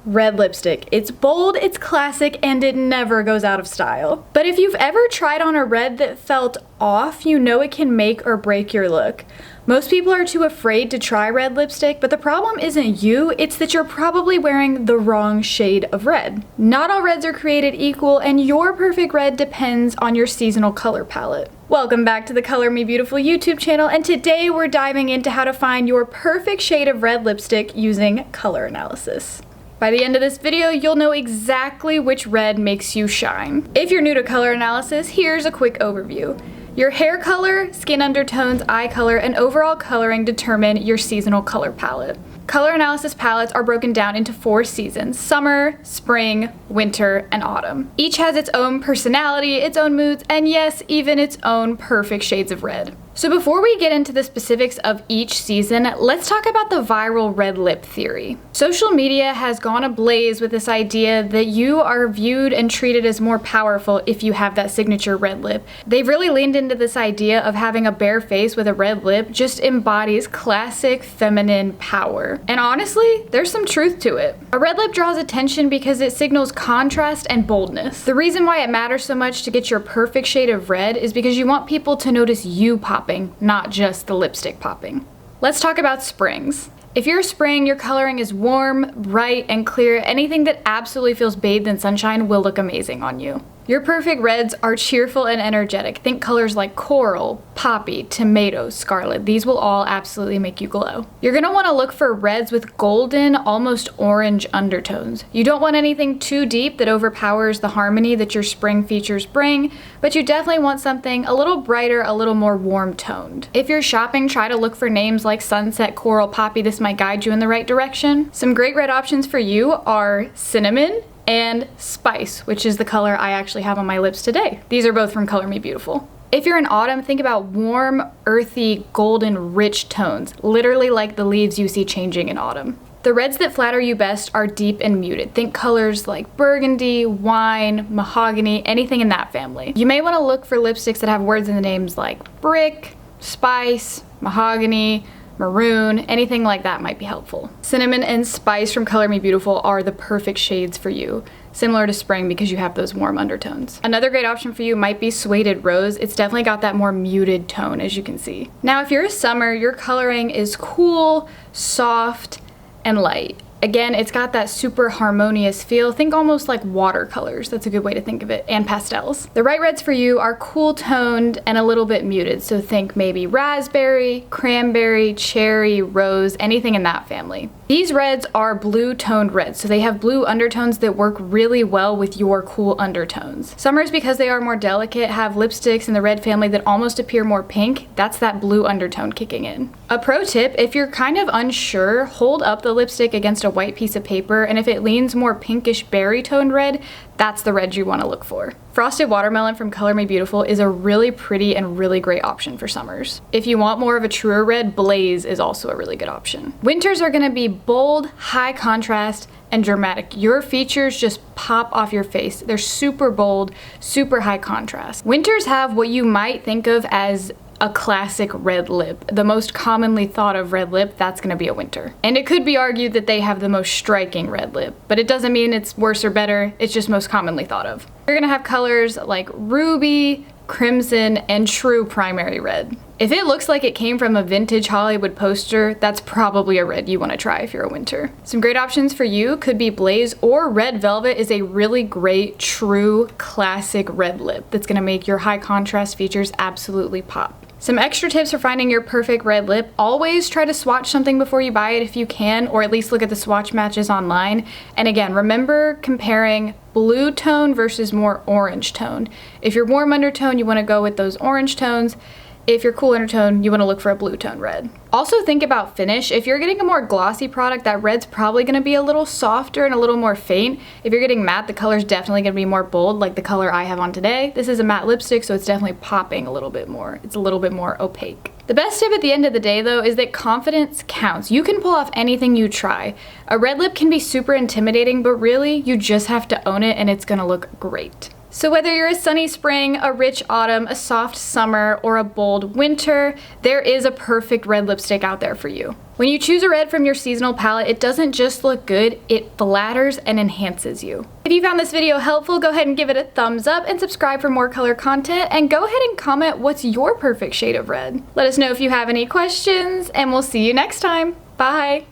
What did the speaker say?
Red lipstick. It's bold, it's classic, and it never goes out of style. But if you've ever tried on a red that felt off, you know it can make or break your look. Most people are too afraid to try red lipstick, but the problem isn't you, it's that you're probably wearing the wrong shade of red. Not all reds are created equal, and your perfect red depends on your seasonal color palette. Welcome back to the Color Me Beautiful YouTube channel, and today we're diving into how to find your perfect shade of red lipstick using color analysis. By the end of this video, you'll know exactly which red makes you shine. If you're new to color analysis, here's a quick overview. Your hair color, skin undertones, eye color, and overall coloring determine your seasonal color palette. Color analysis palettes are broken down into 4 seasons: summer, spring, winter, and autumn. Each has its own personality, its own moods, and yes, even its own perfect shades of red. So before we get into the specifics of each season, let's talk about the viral red lip theory. Social media has gone ablaze with this idea that you are viewed and treated as more powerful if you have that signature red lip. They've really leaned into this idea of having a bare face with a red lip just embodies classic feminine power. And honestly, there's some truth to it. A red lip draws attention because it signals contrast and boldness. The reason why it matters so much to get your perfect shade of red is because you want people to notice you popping, not just the lipstick popping. Let's talk about springs. If you're a spring, your coloring is warm, bright, and clear. Anything that absolutely feels bathed in sunshine will look amazing on you. Your perfect reds are cheerful and energetic. Think colors like coral, poppy, tomato, scarlet. These will all absolutely make you glow. You're gonna wanna look for reds with golden, almost orange undertones. You don't want anything too deep that overpowers the harmony that your spring features bring, but you definitely want something a little brighter, a little more warm toned. If you're shopping, try to look for names like sunset, coral, poppy. This might guide you in the right direction. Some great red options for you are cinnamon and spice, which is the color I actually have on my lips today. These are both from Color Me Beautiful. If you're in autumn, think about warm, earthy, golden, rich tones, literally like the leaves you see changing in autumn. The reds that flatter you best are deep and muted. Think colors like burgundy, wine, mahogany, anything in that family. You may want to look for lipsticks that have words in the names like brick, spice, mahogany, maroon, anything like that might be helpful. Cinnamon and spice from Color Me Beautiful are the perfect shades for you, similar to spring because you have those warm undertones. Another great option for you might be suede rose. It's definitely got that more muted tone, as you can see. Now, if you're a summer, your coloring is cool, soft, and light. Again, it's got that super harmonious feel. Think almost like watercolors. That's a good way to think of it, and pastels. The right reds for you are cool toned and a little bit muted. So think maybe raspberry, cranberry, cherry, rose, anything in that family. These reds are blue toned reds, so they have blue undertones that work really well with your cool undertones. Summers, because they are more delicate, have lipsticks in the red family that almost appear more pink. That's that blue undertone kicking in. A pro tip, if you're kind of unsure, hold up the lipstick against a white piece of paper, and if it leans more pinkish berry toned red, that's the red you want to look for. Frosted Watermelon from Color Me Beautiful is a really pretty and really great option for summers. If you want more of a truer red, Blaze is also a really good option. Winters are going to be bold, high contrast, and dramatic. Your features just pop off your face. They're super bold, super high contrast. Winters have what you might think of as a classic red lip. The most commonly thought of red lip, that's gonna be a winter. And it could be argued that they have the most striking red lip, but it doesn't mean it's worse or better, it's just most commonly thought of. You're gonna have colors like ruby, crimson, and true primary red. If it looks like it came from a vintage Hollywood poster, that's probably a red you wanna try if you're a winter. Some great options for you could be Blaze, or Red Velvet is a really great, true, classic red lip that's gonna make your high contrast features absolutely pop. Some extra tips for finding your perfect red lip: always try to swatch something before you buy it if you can, or at least look at the swatch matches online. And again, remember comparing blue tone versus more orange tone. If you're warm undertone, you want to go with those orange tones. If you're cool undertone, you want to look for a blue tone red. Also think about finish. If you're getting a more glossy product, that red's probably going to be a little softer and a little more faint. If you're getting matte, the color's definitely going to be more bold, like the color I have on today. This is a matte lipstick, so it's definitely popping a little bit more. It's a little bit more opaque. The best tip at the end of the day, though, is that confidence counts. You can pull off anything you try. A red lip can be super intimidating, but really, you just have to own it and it's going to look great. So whether you're a sunny spring, a rich autumn, a soft summer, or a bold winter, there is a perfect red lipstick out there for you. When you choose a red from your seasonal palette, it doesn't just look good, it flatters and enhances you. If you found this video helpful, go ahead and give it a thumbs up and subscribe for more color content, and go ahead and comment what's your perfect shade of red. Let us know if you have any questions, and we'll see you next time. Bye!